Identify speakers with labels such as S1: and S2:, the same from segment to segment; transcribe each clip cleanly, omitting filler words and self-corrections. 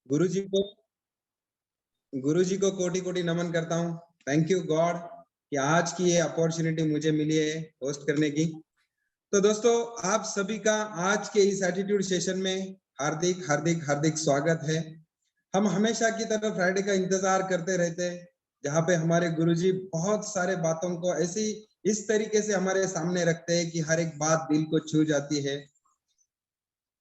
S1: गुरुजी को गुरुजी को कोटि कोटि नमन करता हूँ। थैंक यू गॉड कि आज की ये अपॉर्चुनिटी मुझे मिली है होस्ट करने की। तो दोस्तों, आप सभी का आज के इस एटीट्यूड सेशन में हार्दिक हार्दिक हार्दिक स्वागत है। हम हमेशा की तरह फ्राइडे का इंतजार करते रहते हैं, जहाँ पे हमारे गुरुजी बहुत सारे बातों को ऐसी इस तरीके से हमारे सामने रखते हैं कि हर एक बात दिल को छू जाती है।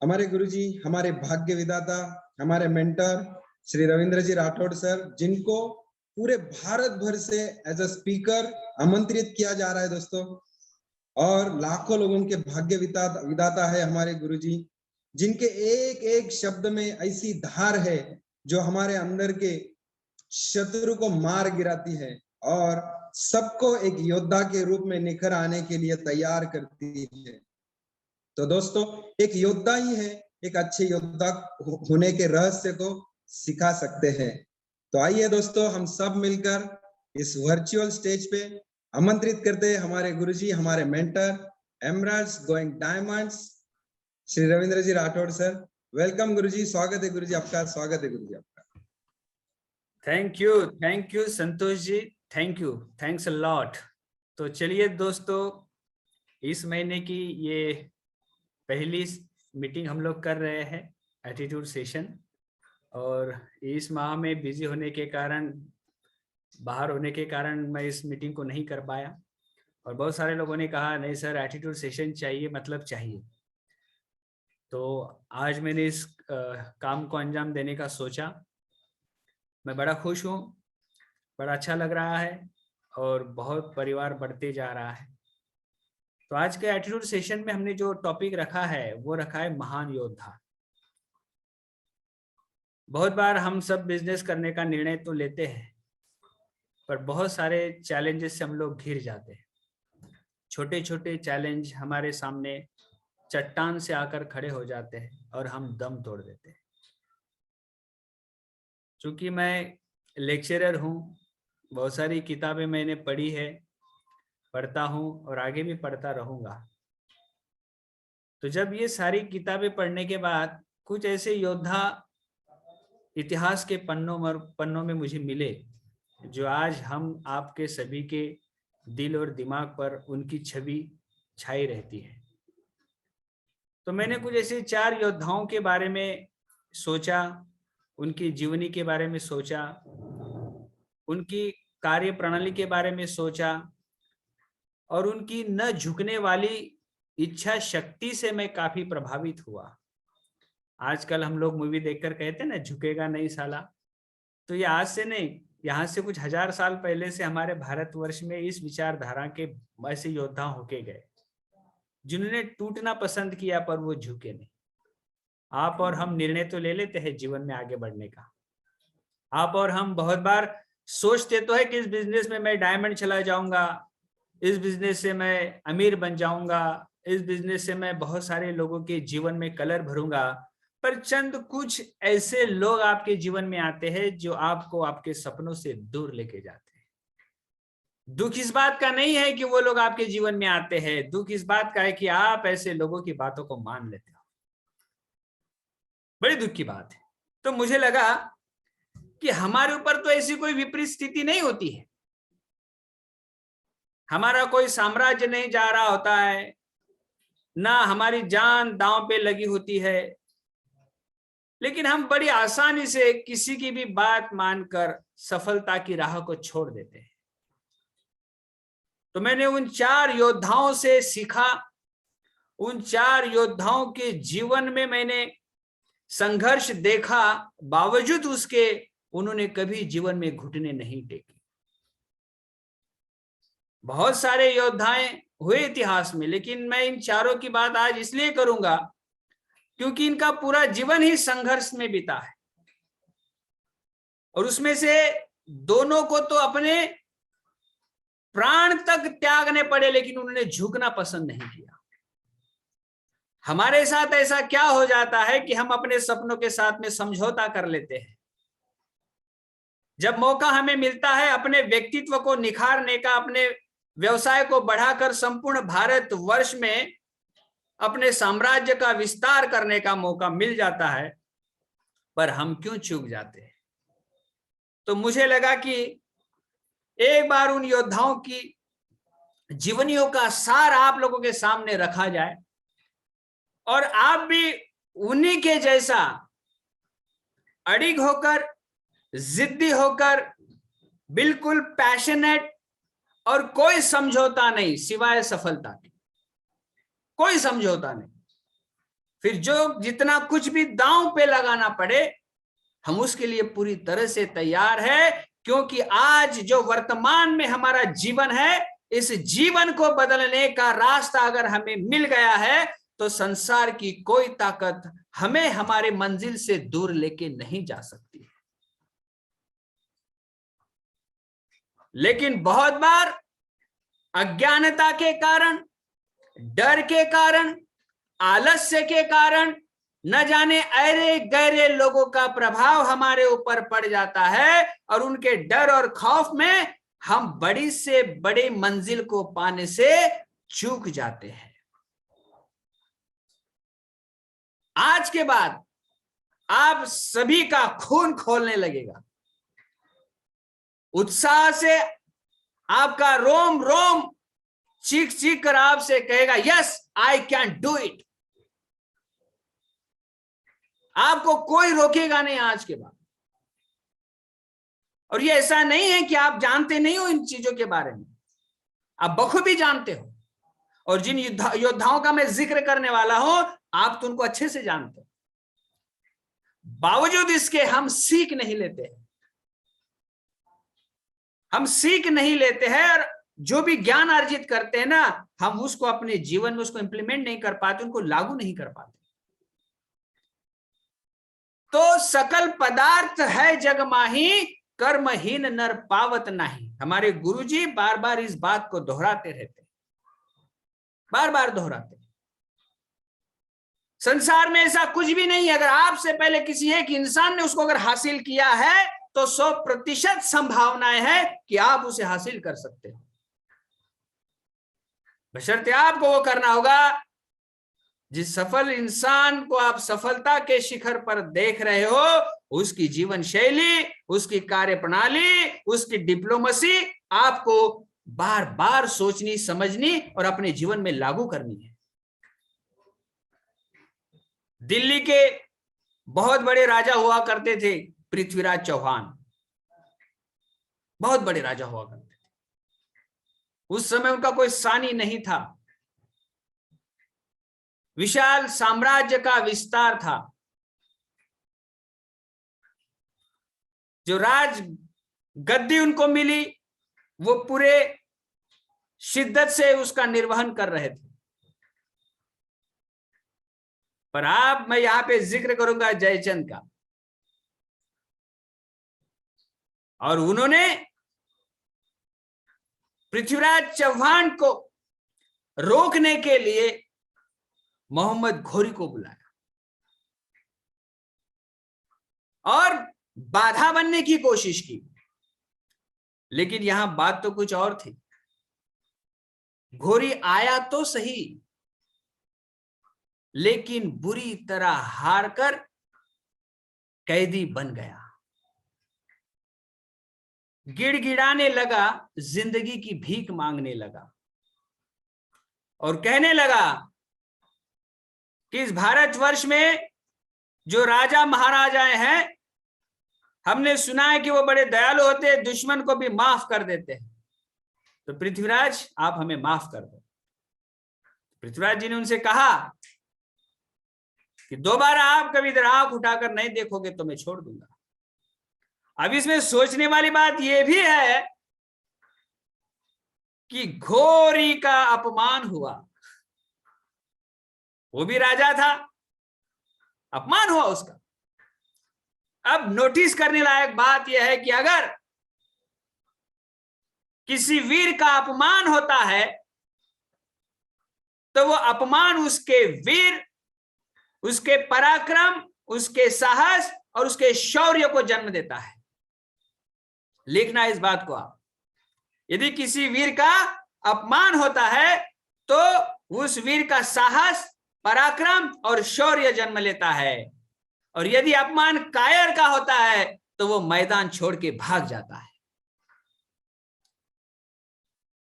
S1: हमारे गुरुजी, हमारे भाग्य विधाता, हमारे मेंटर श्री रविंद्र जी राठौड़ सर, जिनको पूरे भारत भर से एज अ स्पीकर आमंत्रित किया जा रहा है दोस्तों, और लाखों लोगों के भाग्य विधाता है हमारे गुरुजी, जिनके एक एक शब्द में ऐसी धार है जो हमारे अंदर के शत्रु को मार गिराती है और सबको एक योद्धा के रूप में निखर आने के लिए तैयार करती है। तो दोस्तों, एक योद्धा ही है एक अच्छे योद्धा होने के रहस्य को सिखा सकते हैं। तो आइए दोस्तों, हम सब मिलकर इस वर्चुअल स्टेज पे आमंत्रित करते हैं हमारे गुरुजी, हमारे mentor, emeralds going diamonds, Shri Ravindra ji Rathore sir. Welcome गुरुजी, स्वागत है गुरुजी आपका, स्वागत है गुरुजी आपका।
S2: Thank you Santosh ji, thanks a lot. तो चलिए दोस्तों, इस महीने की ये पहली मीटिंग हम लोग कर रहे हैं एटीट्यूड सेशन, और इस माह में बिजी होने के कारण, बाहर होने के कारण मैं इस मीटिंग को नहीं कर पाया। और बहुत सारे लोगों ने कहा नहीं सर एटीट्यूड सेशन चाहिए, मतलब चाहिए। तो आज मैंने इस काम को अंजाम देने का सोचा। मैं बड़ा खुश हूँ, बड़ा अच्छा लग रहा है और बहुत परिवार बढ़ते जा रहा है। तो आज के एटीट्यूड सेशन में हमने जो टॉपिक रखा है वो रखा है महान योद्धा। बहुत बार हम सब बिजनेस करने का निर्णय तो लेते हैं, पर बहुत सारे चैलेंजेस से हम लोग घिर जाते हैं। छोटे छोटे चैलेंज हमारे सामने चट्टान से आकर खड़े हो जाते हैं और हम दम तोड़ देते हैं। चूंकि मैं लेक्चरर हूँ, बहुत सारी किताबें मैंने पढ़ी है, पढ़ता हूँ और आगे भी पढ़ता रहूँगा। तो जब ये सारी किताबें पढ़ने के बाद कुछ ऐसे योद्धा इतिहास के पन्नों में मुझे मिले, जो आज हम आपके सभी के दिल और दिमाग पर उनकी छवि छाई रहती है। तो मैंने कुछ ऐसे 4 योद्धाओं के बारे में सोचा, उनकी जीवनी के बारे में सोचा, उनकी कार्य प्रणाली के बारे में सोचा, और उनकी न झुकने वाली इच्छा शक्ति से मैं काफी प्रभावित हुआ। आजकल हम लोग मूवी देखकर कहते हैं ना, झुकेगा नहीं साला। तो ये आज से नहीं, यहाँ से कुछ 1000 साल पहले से हमारे भारतवर्ष में इस विचारधारा के ऐसे योद्धा होके गए, जिन्होंने टूटना पसंद किया पर वो झुके नहीं। आप और हम निर्णय तो ले लेते हैं जीवन में आगे बढ़ने का। आप और हम बहुत बार सोचते तो है कि इस बिजनेस में मैं डायमंड चला जाऊंगा, इस बिजनेस से मैं अमीर बन जाऊंगा, इस बिजनेस से मैं बहुत सारे लोगों के जीवन में कलर भरूंगा। पर चंद कुछ ऐसे लोग आपके जीवन में आते हैं जो आपको आपके सपनों से दूर लेके जाते हैं। दुख इस बात का नहीं है कि वो लोग आपके जीवन में आते हैं, दुख इस बात का है कि आप ऐसे लोगों की बातों को मान लेते हो। बड़ी दुख की बात है। तो मुझे लगा कि हमारे ऊपर तो ऐसी कोई विपरीत स्थिति नहीं होती है, हमारा कोई साम्राज्य नहीं जा रहा होता है, ना हमारी जान दांव पे लगी होती है, लेकिन हम बड़ी आसानी से किसी की भी बात मानकर सफलता की राह को छोड़ देते हैं। तो मैंने उन 4 योद्धाओं से सीखा, उन 4 योद्धाओं के जीवन में मैंने संघर्ष देखा, बावजूद उसके उन्होंने कभी जीवन में घुटने नहीं टेके। बहुत सारे योद्धाएं हुए इतिहास में, लेकिन मैं इन 4 की बात आज इसलिए करूंगा क्योंकि इनका पूरा जीवन ही संघर्ष में बीता है, और उसमें से दोनों को तो अपने प्राण तक त्यागने पड़े, लेकिन उन्होंने झुकना पसंद नहीं किया। हमारे साथ ऐसा क्या हो जाता है कि हम अपने सपनों के साथ में समझौता कर लेते हैं। जब मौका हमें मिलता है अपने व्यक्तित्व को निखारने का, अपने व्यवसाय को बढ़ाकर संपूर्ण भारत वर्ष में अपने साम्राज्य का विस्तार करने का मौका मिल जाता है, पर हम क्यों चूक जाते हैं? तो मुझे लगा कि एक बार उन योद्धाओं की जीवनियों का सार आप लोगों के सामने रखा जाए और आप भी उन्हीं के जैसा अड़िग होकर, जिद्दी होकर, बिल्कुल पैशनेट और कोई समझौता नहीं सिवाय सफलता के, कोई समझौता नहीं, फिर जो जितना कुछ भी दांव पे लगाना पड़े हम उसके लिए पूरी तरह से तैयार है, क्योंकि आज जो वर्तमान में हमारा जीवन है, इस जीवन को बदलने का रास्ता अगर हमें मिल गया है तो संसार की कोई ताकत हमें हमारे मंजिल से दूर लेके नहीं जा सकती। लेकिन बहुत बार अज्ञानता के कारण, डर के कारण, आलस्य के कारण, न जाने अरे गहरे लोगों का प्रभाव हमारे ऊपर पड़ जाता है और उनके डर और खौफ में हम बड़ी से बड़ी मंजिल को पाने से चूक जाते हैं। आज के बाद आप सभी का खून खोलने लगेगा, उत्साह से आपका रोम रोम चीख चीख कर आपसे कहेगा yes I can do it. आपको कोई रोकेगा नहीं आज के बाद। और ये ऐसा नहीं है कि आप जानते नहीं हो इन चीजों के बारे में, आप बखूबी जानते हो। और जिन योद्धाओं का मैं जिक्र करने वाला हूं आप तो उनको अच्छे से जानते हो, बावजूद इसके हम सीख नहीं लेते हैं, हम सीख नहीं लेते हैं और जो भी ज्ञान अर्जित करते हैं ना, हम उसको अपने जीवन में उसको इंप्लीमेंट नहीं कर पाते, उनको लागू नहीं कर पाते। तो सकल पदार्थ है जग माही, कर्महीन नर पावत नाही। हमारे गुरुजी बार बार इस बात को दोहराते रहते, बार बार दोहराते। संसार में ऐसा कुछ भी नहीं है, अगर आपसे पहले किसी एक इंसान ने उसको अगर हासिल किया है तो 100% संभावनाएं है कि आप उसे हासिल कर सकते हो, बशर्ते आपको वो करना होगा। जिस सफल इंसान को आप सफलता के शिखर पर देख रहे हो, उसकी जीवन शैली, उसकी कार्य प्रणाली, उसकी डिप्लोमेसी आपको बार बार सोचनी, समझनी और अपने जीवन में लागू करनी है। दिल्ली के बहुत बड़े राजा हुआ करते थे पृथ्वीराज चौहान, बहुत बड़े राजा हुआ करते थे। उस समय उनका कोई सानी नहीं था, विशाल साम्राज्य का विस्तार था। जो राज गद्दी उनको मिली वो पूरे शिद्दत से उसका निर्वहन कर रहे थे। पर आप, मैं यहां पे जिक्र करूंगा जयचंद का, और उन्होंने पृथ्वीराज चौहान को रोकने के लिए मोहम्मद घोरी को बुलाया और बाधा बनने की कोशिश की। लेकिन यहां बात तो कुछ और थी। घोरी आया तो सही, लेकिन बुरी तरह हारकर कैदी बन गया। गिड़गिड़ाने लगा, जिंदगी की भीख मांगने लगा और कहने लगा कि इस भारतवर्ष में जो राजा महाराजाएं हैं, हमने सुना है कि वो बड़े दयालु होते हैं, दुश्मन को भी माफ कर देते हैं। तो पृथ्वीराज आप हमें माफ कर दो। पृथ्वीराज जी ने उनसे कहा कि दोबारा आप कभी इधर आंख उठाकर नहीं देखोगे तो मैं छोड़ दूंगा। अब इसमें सोचने वाली बात यह भी है कि घोरी का अपमान हुआ, वो भी राजा था, अपमान हुआ उसका। अब नोटिस करने लायक बात यह है कि अगर किसी वीर का अपमान होता है तो वो अपमान उसके वीर, उसके पराक्रम, उसके साहस और उसके शौर्य को जन्म देता है। लिखना इस बात को आप, यदि किसी वीर का अपमान होता है तो उस वीर का साहस, पराक्रम और शौर्य जन्म लेता है। और यदि अपमान कायर का होता है तो वो मैदान छोड़ के भाग जाता है।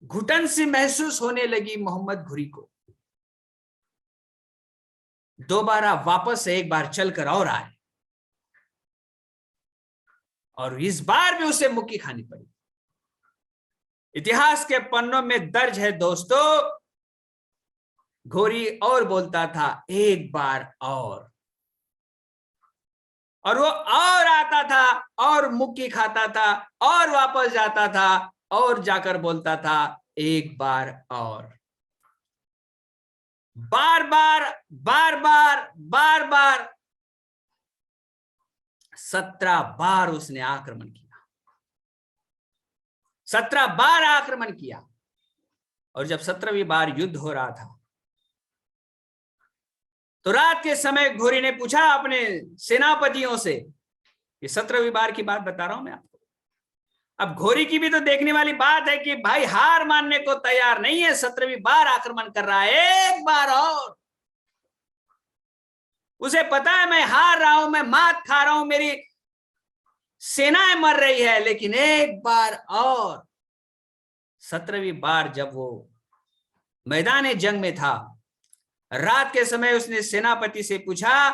S2: घुटन सी महसूस होने लगी मोहम्मद घुरी को। दोबारा वापस से एक बार चलकर और आए और इस बार भी उसे मुक्की खानी पड़ी। इतिहास के पन्नों में दर्ज है दोस्तों, घोरी और बोलता था एक बार और वो और आता था और मुक्की खाता था और वापस जाता था और जाकर बोलता था एक बार और। बार बार बार बार बार बार 17 बार उसने आक्रमण किया, 17 बार आक्रमण किया। और जब 17वीं बार युद्ध हो रहा था तो रात के समय घोरी ने पूछा अपने सेनापतियों से, ये 17वीं बार की बात बता रहा हूं मैं आपको। अब घोरी की भी तो देखने वाली बात है कि भाई हार मानने को तैयार नहीं है, 17वीं बार आक्रमण कर रहा है, एक बार और। उसे पता है मैं हार रहा हूं, मैं मात खा रहा हूं, मेरी सेनाएं मर रही है, लेकिन एक बार और। 17वीं बार जब वो मैदान जंग में था, रात के समय उसने सेनापति से पूछा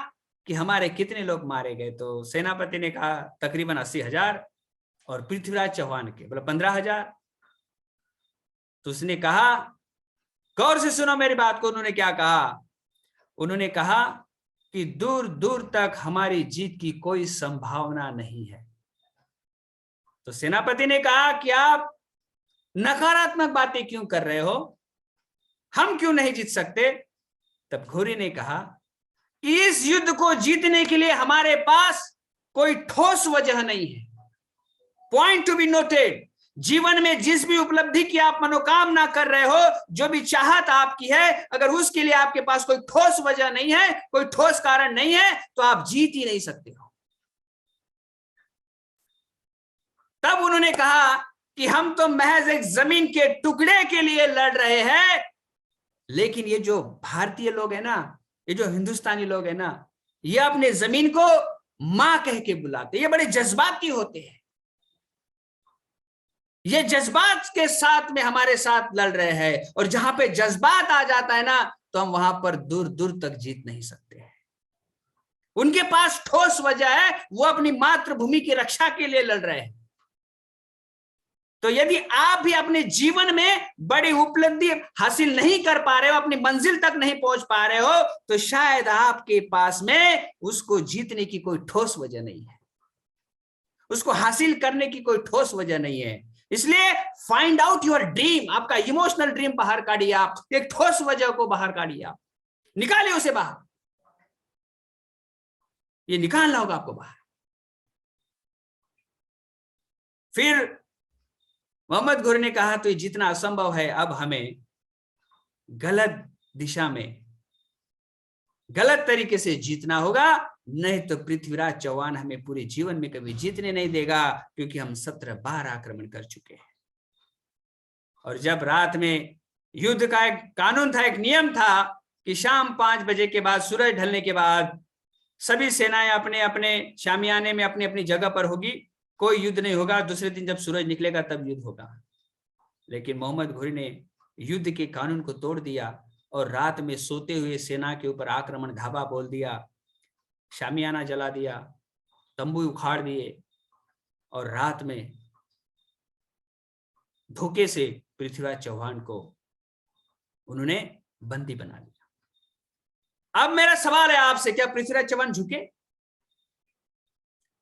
S2: कि हमारे कितने लोग मारे गए। तो सेनापति ने कहा तकरीबन 80,000 और पृथ्वीराज चौहान के बोला 15,000। तो उसने कहा, गौर से सुनो मेरी बात को, उन्होंने क्या कहा? उन्होंने कहा कि दूर दूर तक हमारी जीत की कोई संभावना नहीं है। तो सेनापति ने कहा कि आप नकारात्मक बातें क्यों कर रहे हो, हम क्यों नहीं जीत सकते? तब घोरी ने कहा इस युद्ध को जीतने के लिए हमारे पास कोई ठोस वजह नहीं है। पॉइंट टू बी नोटेड, जीवन में जिस भी उपलब्धि की आप मनोकामना कर रहे हो, जो भी चाहत आपकी है, अगर उसके लिए आपके पास कोई ठोस वजह नहीं है, कोई ठोस कारण नहीं है, तो आप जीत ही नहीं सकते हो। तब उन्होंने कहा कि हम तो महज एक जमीन के टुकड़े के लिए लड़ रहे हैं, लेकिन ये जो भारतीय लोग हैं ना, ये जो हिंदुस्तानी लोग हैं ना, ये अपने जमीन को मां कह के बुलाते, ये बड़े जज्बाती होते हैं, ये जज्बात के साथ में हमारे साथ लड़ रहे हैं, और जहां पे जज्बात आ जाता है ना, तो हम वहां पर दूर दूर तक जीत नहीं सकते हैं। उनके पास ठोस वजह है, वो अपनी मातृभूमि की रक्षा के लिए लड़ रहे हैं। तो यदि आप भी अपने जीवन में बड़ी उपलब्धि हासिल नहीं कर पा रहे हो, अपनी मंजिल तक नहीं पहुंच पा रहे हो, तो शायद आपके पास में उसको जीतने की कोई ठोस वजह नहीं है, उसको हासिल करने की कोई ठोस वजह नहीं है। इसलिए फाइंड आउट योर ड्रीम, आपका इमोशनल ड्रीम बाहर काढ़िए, आप एक ठोस वजह को बाहर काढ़िए, आप निकालिए उसे बाहर, ये निकालना होगा आपको बाहर। फिर मोहम्मद घोरी ने कहा तो ये जितना असंभव है, अब हमें गलत दिशा में गलत तरीके से जीतना होगा, नहीं तो पृथ्वीराज चौहान हमें पूरे जीवन में कभी जीतने नहीं देगा, क्योंकि हम 17 बार आक्रमण कर चुके हैं। और जब रात में युद्ध का एक कानून था, एक नियम था कि शाम 5 बजे के बाद, सूरज ढलने के बाद सभी सेनाएं अपने अपने शामियाने में अपनी अपनी जगह पर होगी, कोई युद्ध नहीं होगा। दूसरे दिन जब सूरज निकलेगा तब युद्ध होगा। लेकिन मोहम्मद घोरी ने युद्ध के कानून को तोड़ दिया और रात में सोते हुए सेना के ऊपर आक्रमण धावा बोल दिया, शामियाना जला दिया, तंबू उखाड़ दिए, और रात में धोखे से पृथ्वीराज चौहान को उन्होंने बंदी बना लिया। अब मेरा सवाल है आपसे, क्या पृथ्वीराज चौहान झुके?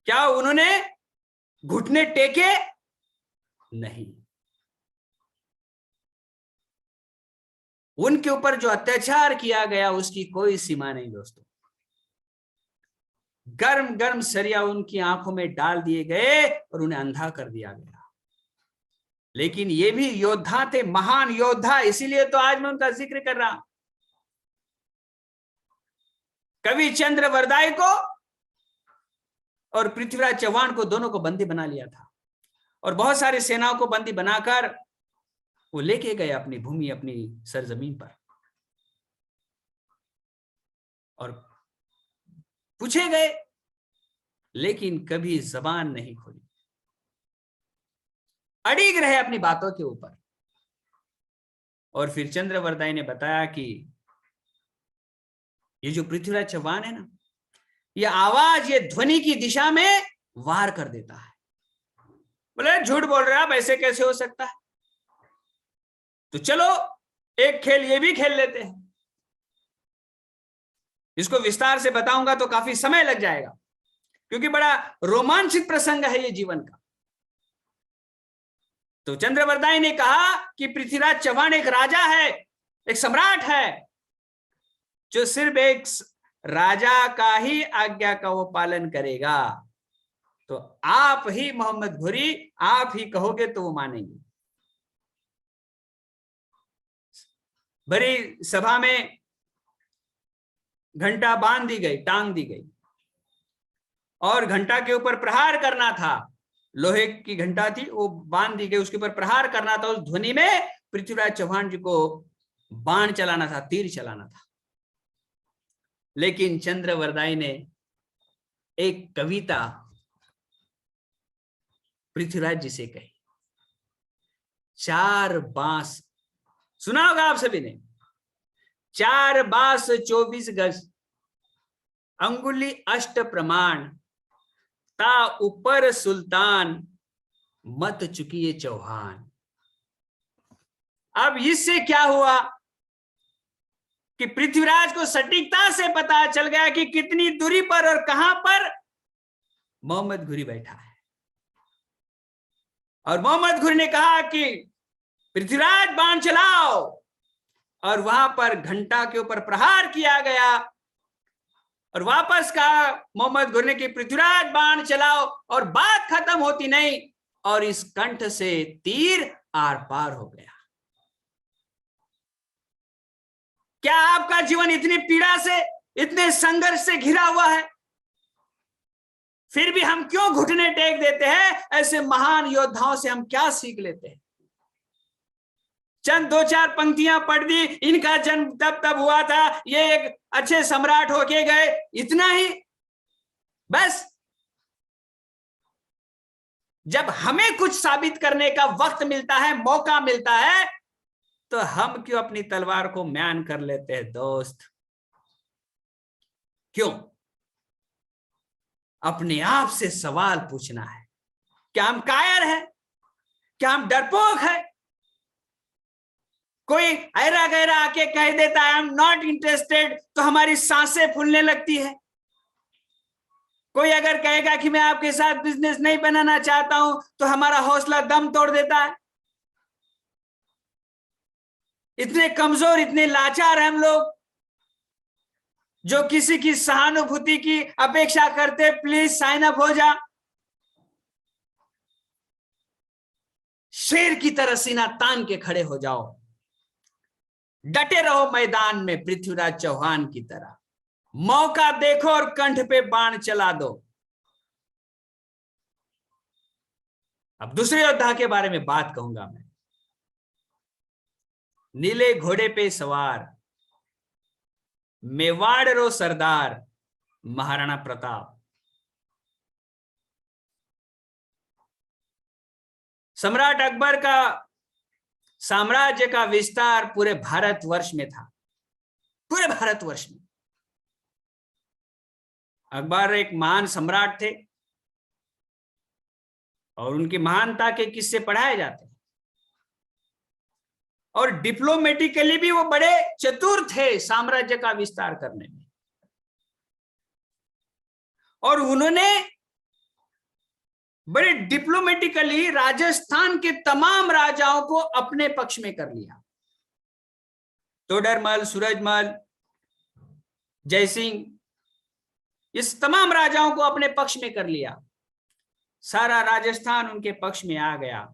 S2: क्या उन्होंने घुटने टेके? नहीं। उनके ऊपर जो अत्याचार किया गया उसकी कोई सीमा नहीं दोस्तों। गर्म गर्म सरिया उनकी आंखों में डाल दिए गए और उन्हें अंधा कर दिया गया। लेकिन ये भी योद्धा थे, महान योद्धा, इसीलिए तो आज मैं उनका जिक्र कर रहा हूं। कवि चंद्र वरदाई को और पृथ्वीराज चौहान को, दोनों को बंदी बना लिया था, और बहुत सारी सेनाओं को बंदी बनाकर वो लेके गए अपनी भूमि, अपनी सरजमीन पर, और पूछे गए लेकिन कभी जबान नहीं खोली, अड़िग रहे अपनी बातों के ऊपर। और फिर चंद्रवरदाई ने बताया कि ये जो पृथ्वीराज चौहान है ना, ये आवाज, ये ध्वनि की दिशा में वार कर देता है। बोले झूठ बोल रहे हैं आप, ऐसे कैसे हो सकता है? तो चलो एक खेल ये भी खेल लेते हैं। इसको विस्तार से बताऊंगा तो काफी समय लग जाएगा, क्योंकि बड़ा रोमांचित प्रसंग है ये जीवन का। तो चंद्रवरदाई ने कहा कि पृथ्वीराज चौहान एक राजा है, एक सम्राट है, जो सिर्फ एक राजा का ही आज्ञा का वो पालन करेगा। तो आप ही मोहम्मद घुरी, आप ही कहोगे तो वो मानेंगे। बड़ी सभा में घंटा बांध दी गई, टांग दी गई, और घंटा के ऊपर प्रहार करना था। लोहे की घंटा थी, वो बांध दी गई, उसके ऊपर प्रहार करना था। उस ध्वनि में पृथ्वीराज चौहान जी को बाण चलाना था, तीर चलाना था। लेकिन चंद्रवरदाई ने एक कविता पृथ्वीराज जी से कही। 4 बांस, सुना होगा आप सभी ने। 4 बांस 24 गज, अंगुली अष्ट प्रमाण, ता ऊपर सुल्तान, मत चुकिए चौहान। अब इससे क्या हुआ कि पृथ्वीराज को सटीकता से पता चल गया कि कितनी दूरी पर और कहां पर मोहम्मद घुरी बैठा है। और मोहम्मद घुरी ने कहा कि पृथ्वीराज बाण चलाओ, और वहां पर घंटा के ऊपर प्रहार किया गया। और वापस कहा मोहम्मद घुरी ने कि पृथ्वीराज बाण चलाओ, और बात खत्म होती नहीं, और इस कंठ से तीर आर पार हो गया। क्या आपका जीवन इतनी पीड़ा से, इतने संघर्ष से घिरा हुआ है? फिर भी हम क्यों घुटने टेक देते हैं? ऐसे महान योद्धाओं से हम क्या सीख लेते हैं? चंद 2-4 पंक्तियां पढ़ दी, इनका जन्म तब तब हुआ था, ये एक अच्छे सम्राट होके गए, इतना ही बस। जब हमें कुछ साबित करने का वक्त मिलता है, मौका मिलता है, तो हम क्यों अपनी तलवार को म्यान कर लेते हैं दोस्त? क्यों? अपने आप से सवाल पूछना है। क्या हम कायर हैं? क्या हम डरपोक हैं? कोई ऐरा गैरा आके कह देता है आई एम नॉट इंटरेस्टेड, तो हमारी सांसें फूलने लगती है। कोई अगर कहेगा कि मैं आपके साथ बिजनेस नहीं बनाना चाहता हूं, तो हमारा हौसला दम तोड़ देता है। इतने कमजोर, इतने लाचार हम लोग, जो किसी की सहानुभूति की अपेक्षा करते, प्लीज साइन अप हो जा। शेर की तरह सीना तान के खड़े हो जाओ, डटे रहो मैदान में पृथ्वीराज चौहान की तरह। मौका देखो और कंठ पे बाण चला दो। अब दूसरे योद्धा के बारे में बात कहूंगा मैं। नीले घोड़े पे सवार, मेवाड़ रो सरदार, महाराणा प्रताप। सम्राट अकबर का साम्राज्य का विस्तार पूरे भारतवर्ष में था, पूरे भारतवर्ष में। अकबर एक महान सम्राट थे, और उनकी महानता के किस्से पढ़ाए जाते हैं। और डिप्लोमेटिकली भी वो बड़े चतुर थे साम्राज्य का विस्तार करने में। और उन्होंने बड़े डिप्लोमेटिकली राजस्थान के तमाम राजाओं को अपने पक्ष में कर लिया। तोडरमल, सूरजमल, जयसिंह, इस तमाम राजाओं को अपने पक्ष में कर लिया। सारा राजस्थान उनके पक्ष में आ गया,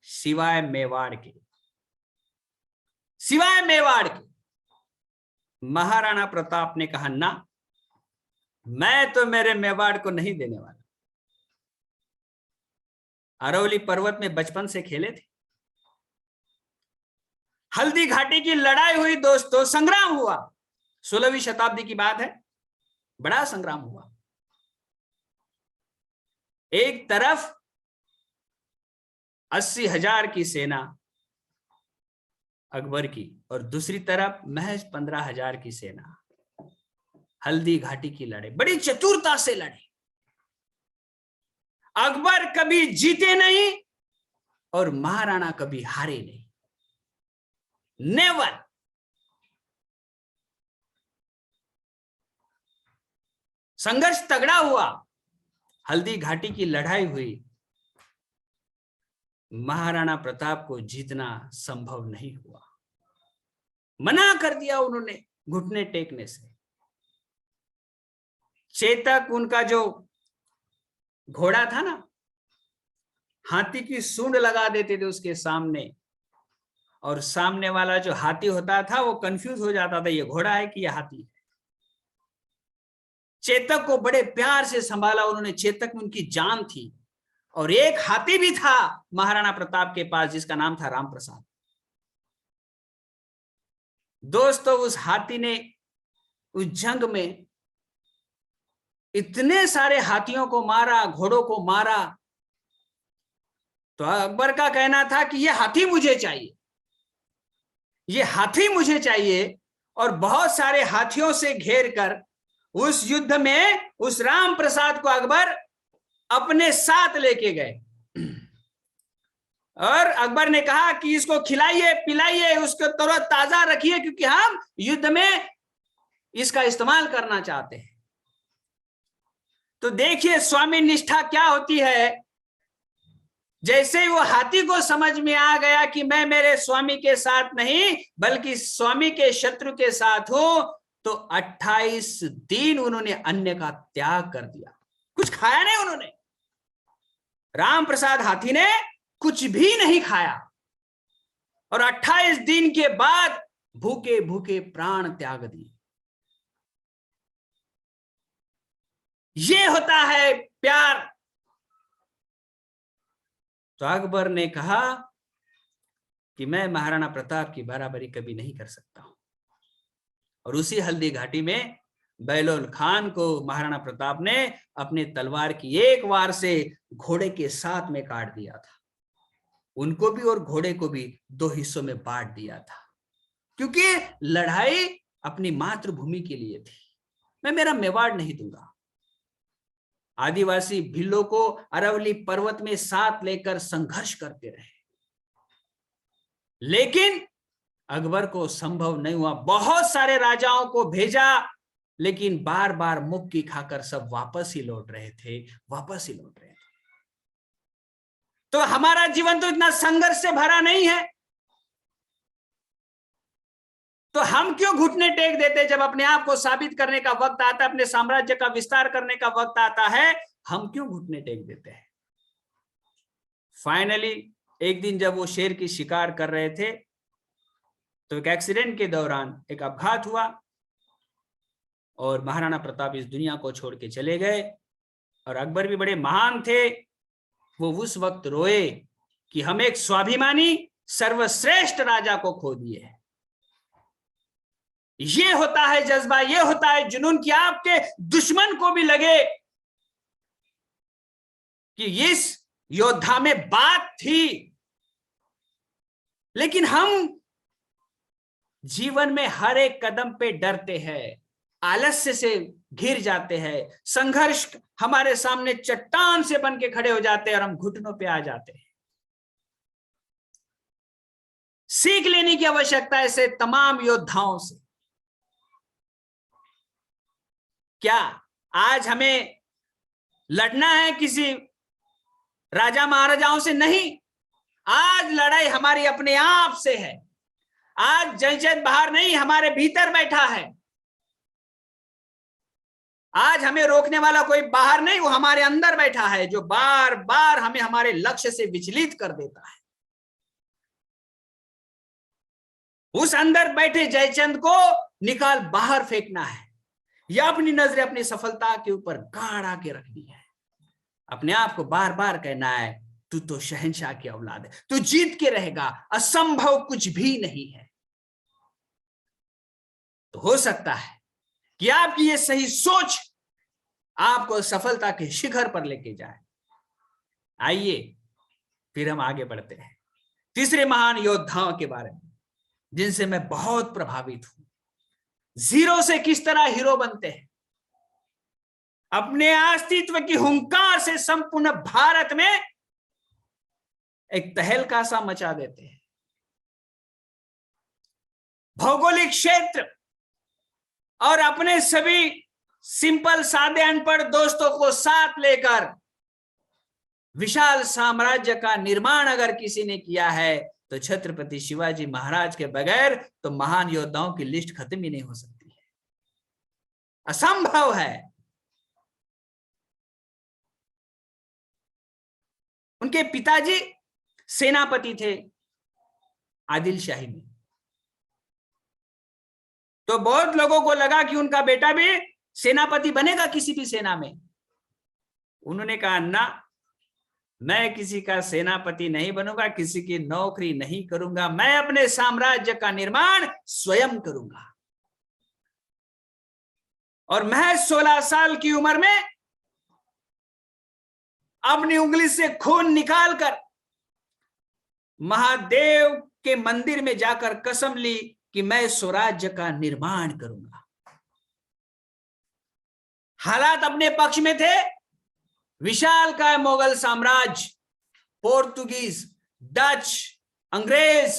S2: सिवाय मेवाड़ के। सिवाय मेवाड़ के महाराणा प्रताप ने कहा ना, मैं तो मेरे मेवाड़ को नहीं देने वाला। अरवली पर्वत में बचपन से खेले थे। हल्दी घाटी की लड़ाई हुई दोस्तों, संग्राम हुआ। 16वीं शताब्दी की बात है, बड़ा संग्राम हुआ। एक तरफ 80,000 की सेना अकबर की और दूसरी तरफ महज 15,000 की सेना। हल्दी घाटी की लड़ाई बड़ी चतुरता से लड़े। अकबर कभी जीते नहीं और महाराणा कभी हारे नहीं, नेवर। संघर्ष तगड़ा हुआ, हल्दी घाटी की लड़ाई हुई। महाराणा प्रताप को जीतना संभव नहीं हुआ, मना कर दिया उन्होंने घुटने टेकने से। चेतक उनका जो घोड़ा था ना, हाथी की सूंड लगा देते थे उसके सामने, और सामने वाला जो हाथी होता था वो कंफ्यूज हो जाता था, ये घोड़ा है कि ये हाथी है। चेतक को बड़े प्यार से संभाला उन्होंने, चेतक में उनकी जान थी। और एक हाथी भी था महाराणा प्रताप के पास जिसका नाम था राम प्रसाद। दोस्तों, उस हाथी ने उस जंग में इतने सारे हाथियों को मारा, घोड़ों को मारा। तो अकबर का कहना था कि ये हाथी मुझे चाहिए, ये हाथी मुझे चाहिए। और बहुत सारे हाथियों से घेर कर उस युद्ध में उस राम प्रसाद को अकबर अपने साथ लेके गए। और अकबर ने कहा कि इसको खिलाइए पिलाइए, उसको तरोताजा रखिए, क्योंकि हम युद्ध में इसका इस्तेमाल करना चाहते हैं। तो देखिए स्वामी निष्ठा क्या होती है। जैसे ही वो हाथी को समझ में आ गया कि मैं मेरे स्वामी के साथ नहीं बल्कि स्वामी के शत्रु के साथ हूं, तो 28 दिन उन्होंने अन्न का त्याग कर दिया, कुछ खाया नहीं उन्होंने। राम प्रसाद हाथी ने कुछ भी नहीं खाया और 28 दिन के बाद भूखे भूखे प्राण त्याग दिए। ये होता है प्यार। तो अकबर ने कहा कि मैं महाराणा प्रताप की बराबरी कभी नहीं कर सकता हूं। और उसी हल्दी घाटी में बहलोल खान को महाराणा प्रताप ने अपने तलवार की एक वार से घोड़े के साथ में काट दिया था। उनको भी और घोड़े को भी 2 हिस्सों में बांट दिया था, क्योंकि लड़ाई अपनी मातृभूमि के लिए थी। मैं मेरा मेवाड़ नहीं दूंगा। आदिवासी भिल्लों को अरवली पर्वत में साथ लेकर संघर्ष करते रहे, लेकिन अकबर को संभव नहीं हुआ। बहुत सारे राजाओं को भेजा, लेकिन बार बार मुक्की खाकर सब वापस ही लौट रहे थे। तो हमारा जीवन तो इतना संघर्ष से भरा नहीं है, तो हम क्यों घुटने टेक देते? जब अपने आप को साबित करने का वक्त आता है, अपने साम्राज्य का विस्तार करने का वक्त आता है, हम क्यों घुटने टेक देते हैं? फाइनली एक दिन जब वो शेर की शिकार कर रहे थे, तो एक एक्सीडेंट के दौरान एक अपघात हुआ और महाराणा प्रताप इस दुनिया को छोड़ के चले गए। और अकबर भी बड़े महान थे, वो उस वक्त रोए कि हम एक स्वाभिमानी सर्वश्रेष्ठ राजा को खो दिए हैं। ये होता है जज्बा, ये होता है जुनून कि आपके दुश्मन को भी लगे कि इस योद्धा में बात थी। लेकिन हम जीवन में हर एक कदम पे डरते हैं, आलस्य से घिर जाते हैं, संघर्ष हमारे सामने चट्टान से बन के खड़े हो जाते हैं और हम घुटनों पे आ जाते हैं। सीख लेने की आवश्यकता है ऐसे तमाम योद्धाओं से। क्या आज हमें लड़ना है किसी राजा महाराजाओं से? नहीं, आज लड़ाई हमारी अपने आप से है। आज जयचंद बाहर नहीं, हमारे भीतर बैठा है। आज हमें रोकने वाला कोई बाहर नहीं, वो हमारे अंदर बैठा है, जो बार बार हमें हमारे लक्ष्य से विचलित कर देता है। उस अंदर बैठे जयचंद को निकाल बाहर फेंकना है, या अपनी नजरें अपनी सफलता के ऊपर गाड़ के रखनी है। अपने आप को बार बार कहना है, तू तो शहंशाह की औलाद है, तू जीत के रहेगा, असंभव कुछ भी नहीं है। तो हो सकता है कि आपकी ये सही सोच आपको सफलता के शिखर पर लेके जाए। आइए फिर हम आगे बढ़ते हैं तीसरे महान योद्धाओं के बारे में, जिनसे मैं बहुत प्रभावित हूं। जीरो से किस तरह हीरो बनते हैं, अपने अस्तित्व की हुंकार से संपूर्ण भारत में एक तहलका सा मचा देते हैं। भौगोलिक क्षेत्र और अपने सभी सिंपल सादे अनपढ़ दोस्तों को साथ लेकर विशाल साम्राज्य का निर्माण अगर किसी ने किया है तो छत्रपति शिवाजी महाराज के बगैर तो महान योद्धाओं की लिस्ट खत्म ही नहीं हो सकती है, असंभव है। उनके पिताजी सेनापति थे आदिल शाही में, तो बहुत लोगों को लगा कि उनका बेटा भी सेनापति बनेगा किसी भी सेना में। उन्होंने कहा ना, मैं किसी का सेनापति नहीं बनूंगा, किसी की नौकरी नहीं करूंगा, मैं अपने साम्राज्य का निर्माण स्वयं करूंगा। और महज 16 साल की उम्र में अपनी उंगली से खून निकालकर महादेव के मंदिर में जाकर कसम ली कि मैं स्वराज्य का निर्माण करूंगा। हालात अपने पक्ष में थे। विशाल का मुगल साम्राज्य, पोर्तुगीज, डच, अंग्रेज,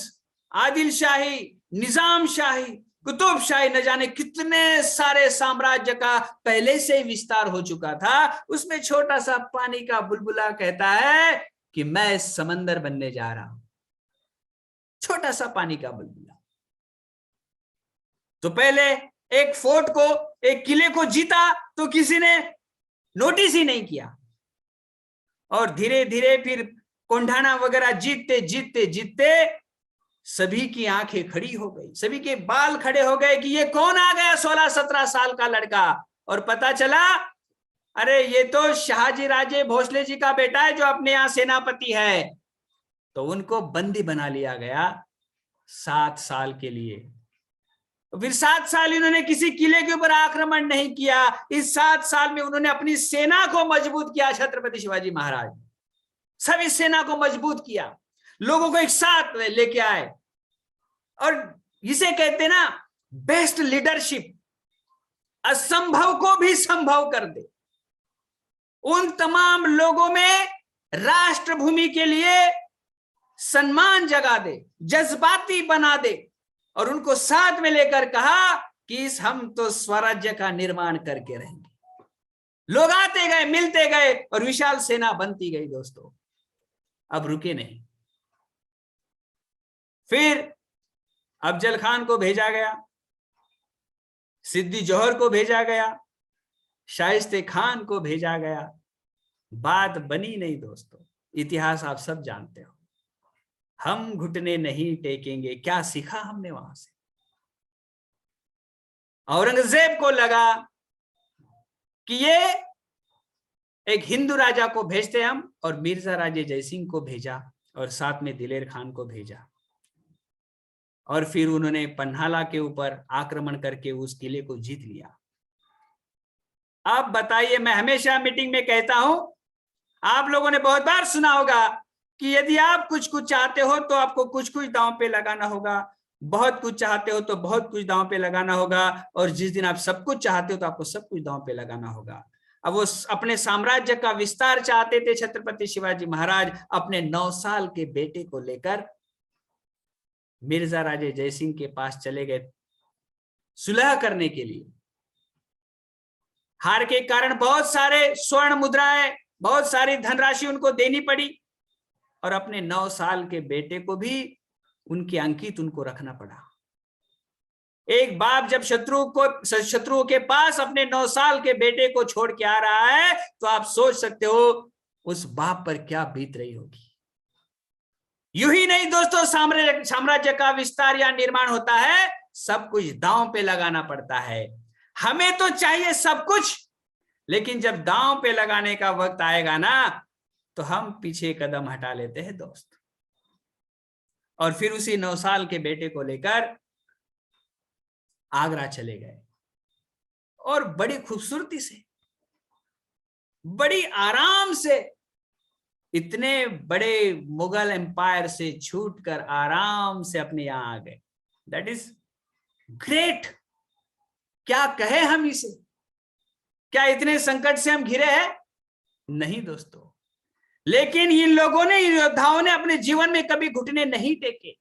S2: आदिल शाही, निजाम शाही, कुतुब शाही, न जाने कितने सारे साम्राज्य का पहले से ही विस्तार हो चुका था। उसमें छोटा सा पानी का बुलबुला कहता है कि मैं समंदर बनने जा रहा हूं, छोटा सा पानी का बुलबुला। तो पहले एक फोर्ट को, एक किले को जीता तो किसी ने नोटिस ही नहीं किया, और धीरे धीरे फिर कोंढाना वगैरह जीतते जीतते जीतते सभी की आंखें खड़ी हो गई, सभी के बाल खड़े हो गए कि ये कौन आ गया 16-17 साल का लड़का। और पता चला अरे ये तो शहाजी राजे भोसले जी का बेटा है जो अपने यहां सेनापति है। तो उनको बंदी बना लिया गया 7 साल के लिए। फिर 7 साल इन्होंने किसी किले के ऊपर आक्रमण नहीं किया। इस 7 साल में उन्होंने अपनी सेना को मजबूत किया। छत्रपति शिवाजी महाराज सब इस सेना को मजबूत किया, लोगों को एक साथ लेके आए, और इसे कहते ना बेस्ट लीडरशिप, असंभव को भी संभव कर दे। उन तमाम लोगों में राष्ट्रभूमि के लिए सम्मान जगा दे, जज्बाती बना दे, और उनको साथ में लेकर कहा कि हम तो स्वराज्य का निर्माण करके रहेंगे। लोग आते गए, मिलते गए, और विशाल सेना बनती गई। दोस्तों अब रुके नहीं। फिर अफजल खान को भेजा गया, सिद्दी जोहर को भेजा गया, शाइस्ते खान को भेजा गया, बात बनी नहीं। दोस्तों इतिहास आप सब जानते हो। हम घुटने नहीं टेकेंगे, क्या सीखा हमने वहां से? औरंगजेब को लगा कि ये एक हिंदू राजा को भेजते हम, और मिर्जा राजे जयसिंह को भेजा, और साथ में दिलेर खान को भेजा, और फिर उन्होंने पन्हाला के ऊपर आक्रमण करके उस किले को जीत लिया। अब बताइए, मैं हमेशा मीटिंग में कहता हूं, आप लोगों ने बहुत बार सुना होगा कि यदि आप कुछ चाहते हो तो आपको कुछ दांव पे लगाना होगा, बहुत कुछ चाहते हो तो बहुत कुछ दांव पे लगाना होगा, और जिस दिन आप सब कुछ चाहते हो तो आपको सब कुछ दांव पे लगाना होगा। अब वो अपने साम्राज्य का विस्तार चाहते थे छत्रपति शिवाजी महाराज। अपने 9 साल के बेटे को लेकर मिर्जा राजे जयसिंह के पास चले गए सुलह करने के लिए। हार के कारण बहुत सारे स्वर्ण मुद्राएं, बहुत सारी धनराशि उनको देनी पड़ी, और अपने 9 साल के बेटे को भी उनके अंकित उनको रखना पड़ा। एक बाप जब शत्रुओं के पास अपने 9 साल के बेटे को छोड़ के आ रहा है तो आप सोच सकते हो उस बाप पर क्या बीत रही होगी। यूं ही नहीं दोस्तों, साम्राज्य का विस्तार या निर्माण होता है, सब कुछ दांव पे लगाना पड़ता है। हमें तो चाहिए सब कुछ, लेकिन जब दांव पे लगाने का वक्त आएगा ना तो हम पीछे कदम हटा लेते हैं दोस्त। और फिर उसी 9 साल के बेटे को लेकर आगरा चले गए, और बड़ी खूबसूरती से, बड़ी आराम से इतने बड़े मुगल एम्पायर से छूटकर आराम से अपने यहां आ गए। That is great. क्या कहे हम इसे? क्या इतने संकट से हम घिरे हैं? नहीं दोस्तों, लेकिन इन लोगों ने, इन योद्धाओं ने अपने जीवन में कभी घुटने नहीं टेके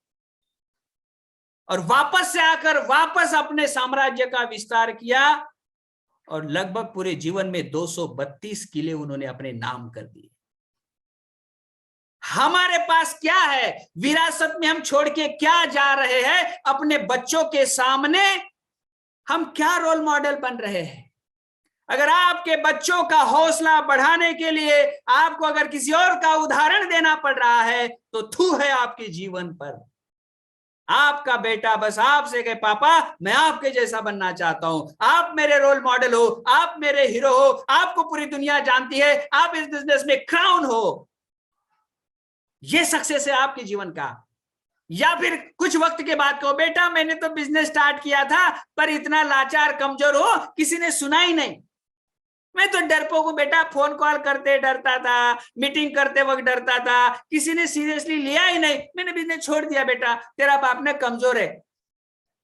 S2: और वापस से आकर वापस अपने साम्राज्य का विस्तार किया और लगभग पूरे जीवन में 232 किले उन्होंने अपने नाम कर दिए। हमारे पास क्या है? विरासत में हम छोड़ के क्या जा रहे हैं? अपने बच्चों के सामने हम क्या रोल मॉडल बन रहे हैं? अगर आपके बच्चों का हौसला बढ़ाने के लिए आपको अगर किसी और का उदाहरण देना पड़ रहा है तो थू है आपके जीवन पर। आपका बेटा बस आपसे कहे, पापा मैं आपके जैसा बनना चाहता हूं, आप मेरे रोल मॉडल हो, आप मेरे हीरो हो, आपको पूरी दुनिया जानती है, आप इस बिजनेस में क्राउन हो, ये सक्सेस है आपके जीवन का। या फिर कुछ वक्त के बाद कहो, बेटा मैंने तो बिजनेस स्टार्ट किया था पर इतना लाचार कमजोर हो किसी ने सुना ही नहीं, मैं तो डरपोक हूं बेटा, फोन कॉल करते डरता था, मीटिंग करते वक्त डरता था, किसी ने सीरियसली लिया ही नहीं, मैंने बिजनेस छोड़ दिया बेटा, तेरा बाप ना कमजोर है।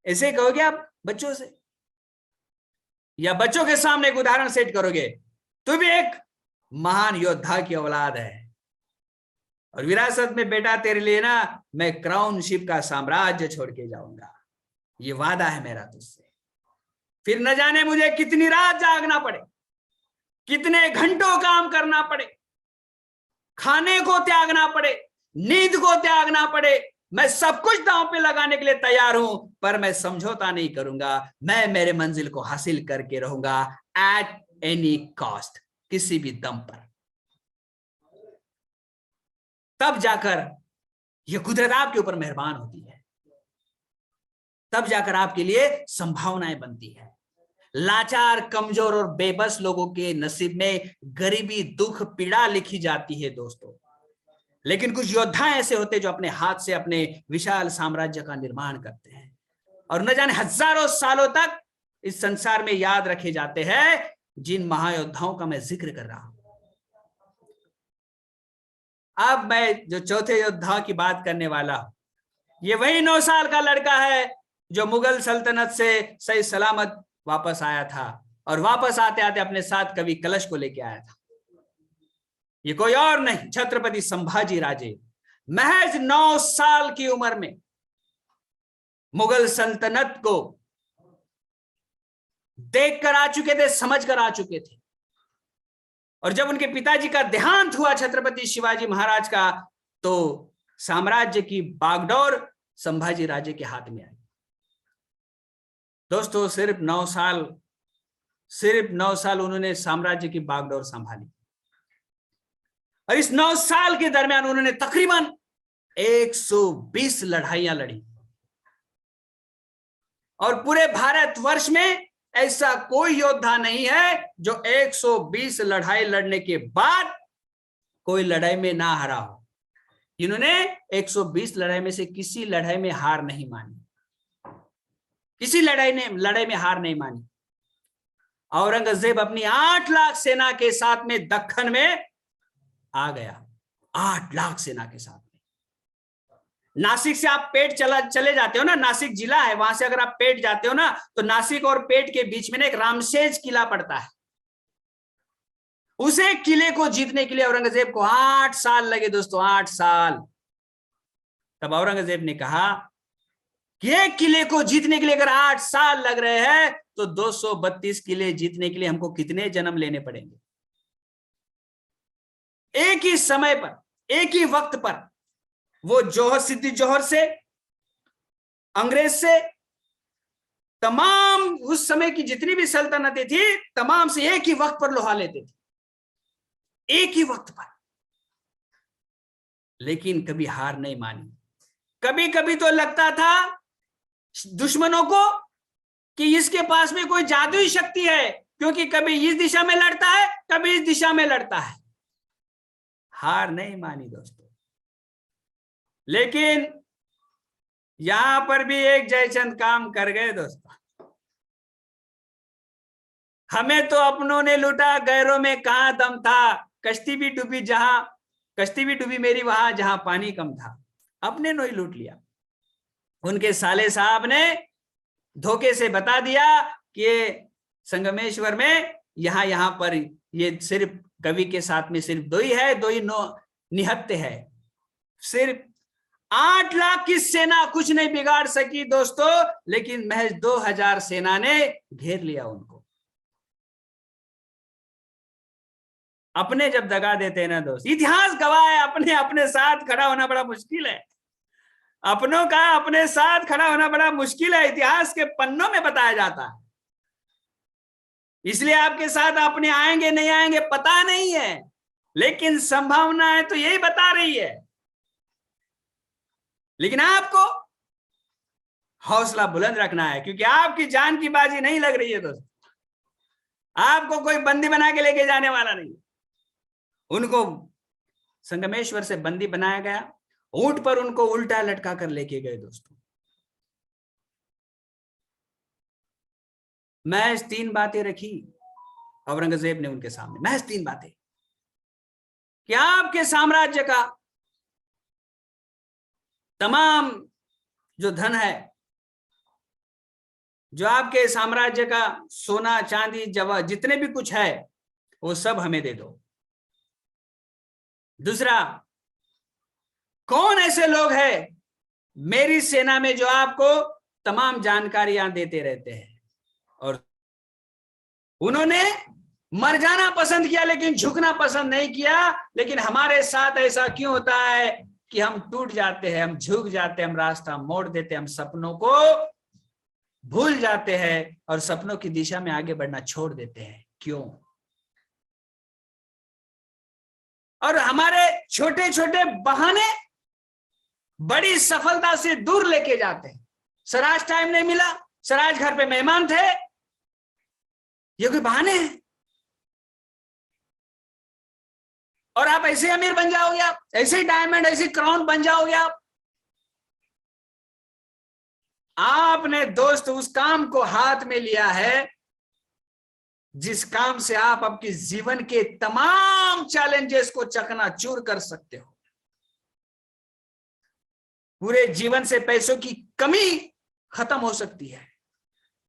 S2: ऐसे कहोगे आप बच्चों से? या बच्चों के सामने एक उदाहरण सेट करोगे, तू भी एक महान योद्धा की औलाद है और विरासत में बेटा तेरे लिए ना मैं क्राउनशिप का साम्राज्य छोड़ के जाऊंगा, ये वादा है मेरा तुझसे। फिर न जाने मुझे कितनी रात जागना पड़े, कितने घंटों काम करना पड़े, खाने को त्यागना पड़े, नींद को त्यागना पड़े, मैं सब कुछ दांव पे लगाने के लिए तैयार हूं, पर मैं समझौता नहीं करूंगा, मैं मेरे मंजिल को हासिल करके रहूंगा एट एनी कॉस्ट, किसी भी दम पर। तब जाकर यह कुदरत आपके ऊपर मेहरबान होती है, तब जाकर आपके लिए संभावनाएं बनती है। लाचार, कमजोर और बेबस लोगों के नसीब में गरीबी, दुख, पीड़ा लिखी जाती है दोस्तों, लेकिन कुछ योद्धा ऐसे होते जो अपने हाथ से अपने विशाल साम्राज्य का निर्माण करते हैं और न जाने हजारों सालों तक इस संसार में याद रखे जाते हैं। जिन महायोद्धाओं का मैं जिक्र कर रहा हूं, अब मैं जो चौथे योद्धा की बात करने वाला हूं, ये वही 9 साल का लड़का है जो मुगल सल्तनत से सही सलामत वापस आया था और वापस आते आते अपने साथ कवि कलश को लेके आया था। ये कोई और नहीं, छत्रपति संभाजी राजे महज 9 साल की उम्र में मुगल सल्तनत को देख कर आ चुके थे, समझ कर आ चुके थे, और जब उनके पिताजी का देहांत हुआ छत्रपति शिवाजी महाराज का, तो साम्राज्य की बागडोर संभाजी राजे के हाथ में आई। दोस्तों सिर्फ 9 साल उन्होंने साम्राज्य की बागडोर संभाली और इस 9 साल के दरमियान उन्होंने तकरीबन 120 लड़ाइयां लड़ी और पूरे भारतवर्ष में ऐसा कोई योद्धा नहीं है जो 120 लड़ाई लड़ने के बाद कोई लड़ाई में ना हारा हो। इन्होंने 120 लड़ाई में से किसी लड़ाई में हार नहीं मानी, किसी लड़ाई में हार नहीं मानी। औरंगजेब अपनी 8 लाख सेना के साथ में दक्कन में आ गया, 8 लाख सेना के साथ में। नासिक से आप पेट चले जाते हो ना, नासिक जिला है, वहां से अगर आप पेट जाते हो ना, तो नासिक और पेट के बीच में ना एक रामसेज किला पड़ता है। उसे किले को जीतने के लिए औरंगजेब को 8 साल लगे दोस्तों, 8 साल। तब औरंगजेब ने कहा कि एक किले को जीतने के लिए अगर 8 साल लग रहे हैं तो 232 किले जीतने के लिए हमको कितने जन्म लेने पड़ेंगे। एक ही समय पर, एक ही वक्त पर वो जौहर, सिद्दी जौहर से, अंग्रेज से, तमाम उस समय की जितनी भी सल्तनतें थी, तमाम से एक ही वक्त पर लोहा लेते थे, एक ही वक्त पर। लेकिन कभी हार नहीं मानी। कभी कभी तो लगता था दुश्मनों को कि इसके पास में कोई जादुई शक्ति है, क्योंकि कभी इस दिशा में लड़ता है, कभी इस दिशा में लड़ता है। हार नहीं मानी दोस्तों। लेकिन यहां पर भी एक जयचंद काम कर गए दोस्तों। हमें तो अपनों ने लूटा, गैरों में कहां दम था, कश्ती भी डूबी जहां, कश्ती भी डूबी मेरी वहां जहां पानी कम था, अपने नो ही लूट लिया। उनके साले साहब ने धोखे से बता दिया कि ये संगमेश्वर में यहां पर ये सिर्फ कवि के साथ में सिर्फ दो ही है, दो ही निहत्ते है। सिर्फ 8 लाख की सेना कुछ नहीं बिगाड़ सकी दोस्तों, लेकिन महज 2000 सेना ने घेर लिया उनको। अपने जब दगा देते हैं ना दोस्त, इतिहास गवाह है, अपने अपने साथ खड़ा होना बड़ा मुश्किल है। अपनों का अपने साथ खड़ा होना बड़ा मुश्किल है, इतिहास के पन्नों में बताया जाता है। इसलिए आपके साथ अपने आएंगे नहीं आएंगे पता नहीं है, लेकिन संभावना है तो यही बता रही है। लेकिन आपको हौसला बुलंद रखना है, क्योंकि आपकी जान की बाजी नहीं लग रही है दोस्त। आपको कोई बंदी बना के लेके जाने वाला नहीं। उनको संगमेश्वर से बंदी बनाया गया, ऊंट पर उनको उल्टा लटका कर लेके गए दोस्तों। महज 3 बातें रखी औरंगजेब ने उनके सामने, महज 3 बातें कि आपके साम्राज्य का तमाम जो धन है, जो आपके साम्राज्य का सोना चांदी जवाहर जितने भी कुछ है, वो सब हमें दे दो। दूसरा, कौन ऐसे लोग हैं मेरी सेना में जो आपको तमाम जानकारियां देते रहते हैं। और उन्होंने मर जाना पसंद किया लेकिन झुकना पसंद नहीं किया। लेकिन हमारे साथ ऐसा क्यों होता है कि हम टूट जाते हैं, हम झुक जाते हैं, हम रास्ता मोड़ देते हैं, हम सपनों को भूल जाते हैं और सपनों की दिशा में आगे बढ़ना छोड़ देते हैं। क्यों? और हमारे छोटे छोटे बहाने बड़ी सफलता से दूर लेके जाते हैं। सराज टाइम नहीं मिला, सराज घर पे मेहमान थे, ये कोई बहाने हैं? और आप ऐसे अमीर बन जाओगे, आप ऐसे डायमंड ऐसे क्राउन बन जाओगे। आपने दोस्त उस काम को हाथ में लिया है जिस काम से आप आपके जीवन के तमाम चैलेंजेस को चकनाचूर कर सकते हो। पूरे जीवन से पैसों की कमी खत्म हो सकती है।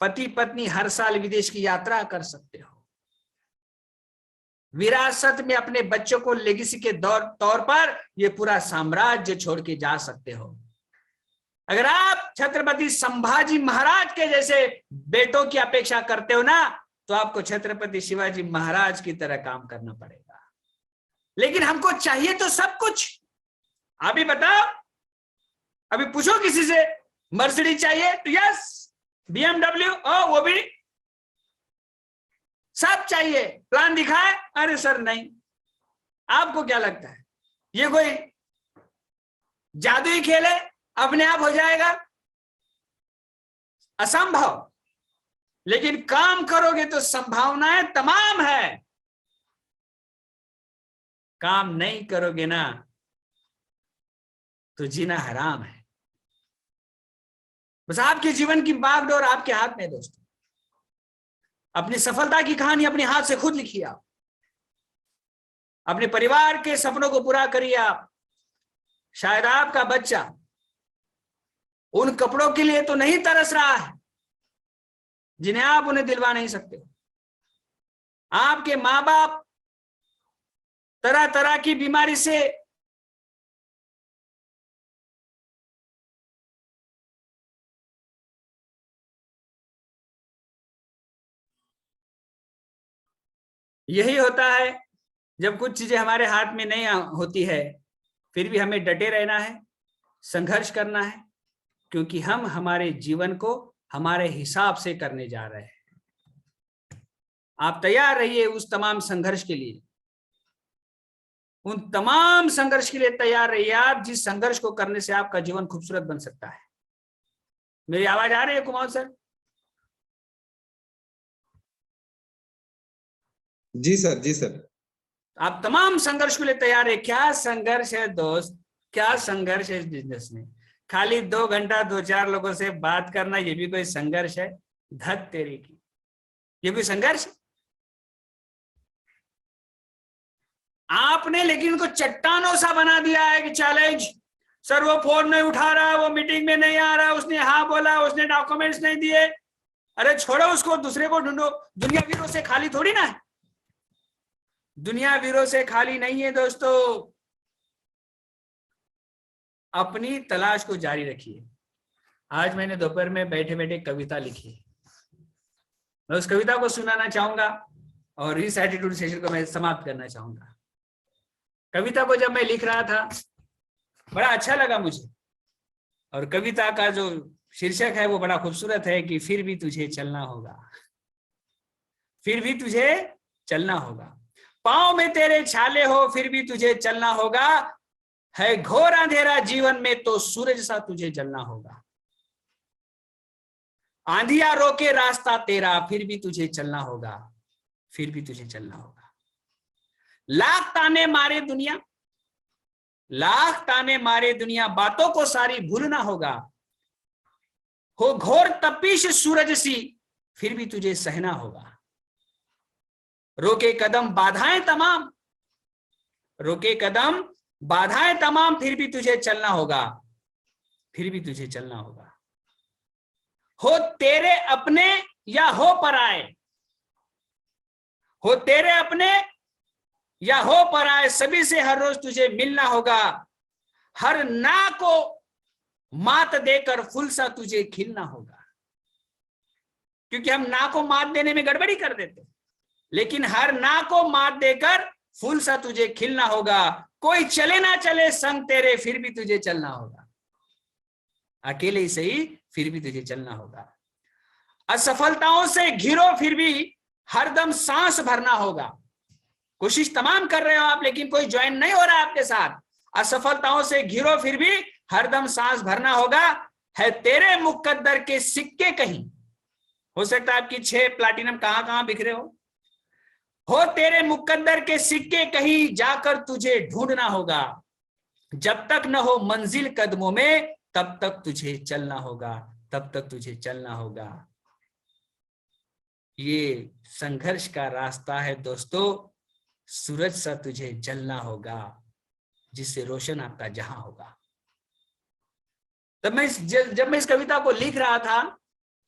S2: पति पत्नी हर साल विदेश की यात्रा कर सकते हो। विरासत में अपने बच्चों को लेगेसी के तौर पर ये पूरा साम्राज्य छोड़ के जा सकते हो। अगर आप छत्रपति संभाजी महाराज के जैसे बेटों की अपेक्षा करते हो ना, तो आपको छत्रपति शिवाजी महाराज की तरह काम करना पड़ेगा। लेकिन हमको चाहिए तो सब कुछ। अभी बताओ, अभी पूछो किसी से मर्सिडीज चाहिए तो यस, BMW वो भी सब चाहिए। प्लान दिखाए, अरे सर नहीं। आपको क्या लगता है ये कोई जादुई खेल है, अपने आप हो जाएगा? असंभव। लेकिन काम करोगे तो संभावनाएं तमाम है। काम नहीं करोगे ना तो जीना हराम है। बस आपके जीवन की बागडोर आपके हाथ में दोस्तों। अपनी सफलता की कहानी अपने हाथ से खुद लिखिए आप। अपने परिवार के सपनों को पूरा करिए आप। शायद आपका बच्चा उन कपड़ों के लिए तो नहीं तरस रहा है जिन्हें आप उन्हें दिलवा नहीं सकते। आपके माँ बाप तरह तरह की बीमारी से यही होता है जब कुछ चीजें हमारे हाथ में नहीं होती है, फिर भी हमें डटे रहना है, संघर्ष करना है, क्योंकि हम हमारे जीवन को हमारे हिसाब से करने जा रहे हैं। आप तैयार रहिए उस तमाम संघर्ष के लिए। उन तमाम संघर्ष के लिए तैयार रहिए आप जिस संघर्ष को करने से आपका जीवन खूबसूरत बन सकता है। मेरी आवाज आ रही है कुमार सर?
S1: जी सर, जी सर।
S2: आप तमाम संघर्ष के लिए तैयार है। क्या संघर्ष है दोस्त, क्या संघर्ष है इस बिजनेस में? खाली 2 घंटा 2-4 लोगों से बात करना, ये भी कोई संघर्ष है? धत तेरी की, ये भी संघर्ष? आपने लेकिन उनको चट्टानों सा बना दिया है कि चैलेंज, सर वो फोन नहीं उठा रहा, वो मीटिंग में नहीं आ रहा, उसने हाँ बोला, उसने डॉक्यूमेंट्स नहीं दिए। अरे छोड़ो उसको, दूसरे को ढूंढो। दुनिया वीरों से खाली थोड़ी ना है, दुनिया वीरों से खाली नहीं है दोस्तों। अपनी तलाश को जारी रखिए। आज मैंने दोपहर में बैठे बैठे कविता लिखी, मैं उस कविता को सुनाना चाहूंगा और इस एटीट्यूड सेशन को मैं समाप्त करना चाहूंगा। कविता को जब मैं लिख रहा था बड़ा अच्छा लगा मुझे, और कविता का जो शीर्षक है वो बड़ा खूबसूरत है कि फिर भी तुझे चलना होगा, फिर भी तुझे चलना होगा। पांव में तेरे छाले हो फिर भी तुझे चलना होगा, है घोर अंधेरा जीवन में तो सूरज सा तुझे जलना होगा। आंधिया रोके रास्ता तेरा फिर भी तुझे चलना होगा, फिर भी तुझे चलना होगा। लाख ताने मारे दुनिया, लाख ताने मारे दुनिया, बातों को सारी भूलना होगा। हो घोर तपिश सूरज सी फिर भी तुझे सहना होगा। रोके कदम बाधाएं तमाम, रोके कदम बाधाएं तमाम, फिर भी तुझे चलना होगा, फिर भी तुझे चलना होगा। हो तेरे अपने या हो पराए, हो तेरे अपने या हो पराए, सभी से हर रोज तुझे मिलना होगा। हर ना को मात देकर फूल सा तुझे खिलना होगा। क्योंकि हम ना को मात देने में गड़बड़ी कर देते, लेकिन हर ना को मात देकर फूल सा तुझे खिलना होगा। कोई चले ना चले संग तेरे फिर भी तुझे चलना होगा, अकेले ही सही फिर भी तुझे चलना होगा। असफलताओं से घिरो फिर भी हरदम सांस भरना होगा। कोशिश तमाम कर रहे हो आप, लेकिन कोई ज्वाइन नहीं हो रहा है आपके साथ। असफलताओं से घिरो फिर भी हरदम सांस भरना होगा। है तेरे मुकद्दर के सिक्के कहीं, हो सकता है आपकी 6 प्लैटिनम कहां बिखरे हो तेरे मुकद्दर के सिक्के कहीं जाकर तुझे ढूंढना होगा। जब तक न हो मंजिल कदमों में तब तक तुझे चलना होगा, तब तक तुझे चलना होगा। ये संघर्ष का रास्ता है दोस्तों, सूरज सा तुझे जलना होगा, जिससे रोशन आपका जहां होगा। तब जब मैं इस कविता को लिख रहा था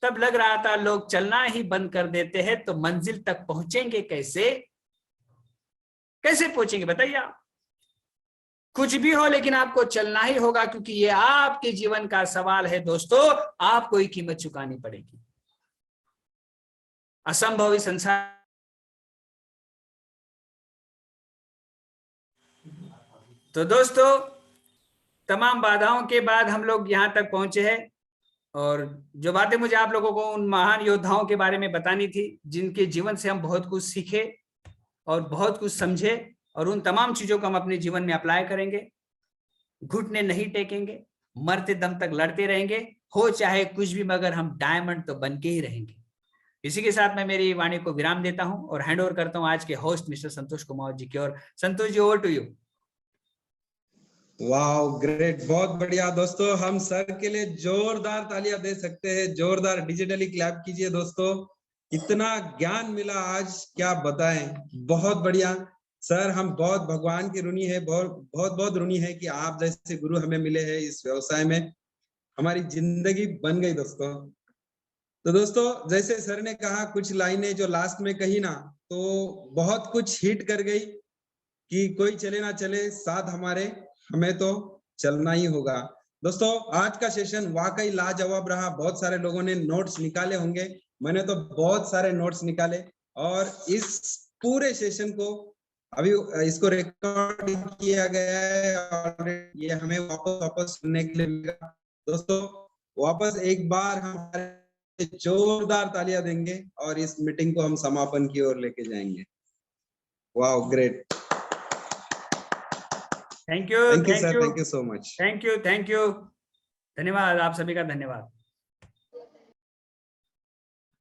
S2: तब लग रहा था लोग चलना ही बंद कर देते हैं तो मंजिल तक पहुंचेंगे कैसे, कैसे पहुंचेंगे बताइए आप। कुछ भी हो लेकिन आपको चलना ही होगा, क्योंकि ये आपके जीवन का सवाल है दोस्तों, आपको ही कीमत चुकानी पड़ेगी। असंभव ही संसार। तो दोस्तों तमाम बाधाओं के बाद हम लोग यहाँ तक पहुंचे हैं, और जो बातें मुझे आप लोगों को उन महान योद्धाओं के बारे में बतानी थी जिनके जीवन से हम बहुत कुछ सीखे और बहुत कुछ समझे, और उन तमाम चीजों को हम अपने जीवन में अप्लाई करेंगे। घुटने नहीं टेकेंगे, मरते दम तक लड़ते रहेंगे, हो चाहे कुछ भी, मगर हम डायमंड तो बन के ही रहेंगे। इसी के साथ मैं मेरी वाणी को विराम देता हूं और हैंड ओवर करता हूं आज के होस्ट मिस्टर संतोष कुमार जी की ओर। Santosh ji, over to you.
S1: Wow great, बहुत बढ़िया दोस्तों। हम सर के लिए जोरदार तालियां दे सकते हैं, जोरदार डिजिटली क्लैप कीजिए दोस्तों। इतना ज्ञान मिला आज, क्या बताएं, बहुत बढ़िया सर। हम बहुत भगवान के ऋणी है, बहुत ऋणी है कि आप जैसे गुरु हमें मिले हैं इस व्यवसाय में। हमारी जिंदगी बन गई दोस्तों। तो दोस्तों जैसे सर ने कहा, कुछ लाइनें जो लास्ट में कही ना, तो बहुत कुछ हिट कर गई कि कोई चले ना चले साथ हमारे, हमें तो चलना ही होगा। दोस्तों आज का सेशन वाकई लाजवाब रहा। बहुत सारे लोगों ने नोट्स निकाले होंगे, मैंने तो बहुत सारे नोट्स निकाले, और इस पूरे सेशन को अभी इसको रिकॉर्ड किया गया है और ये हमें वापस सुनने के लिए मिलेगा। दोस्तों वापस एक बार हमारे जोरदार तालियां देंगे और इस मीटिंग को हम समापन की ओर लेके जाएंगे। Wow great,
S2: thank you
S1: sir, thank you so much.
S2: Thank you धन्यवाद, आप सभी का धन्यवाद।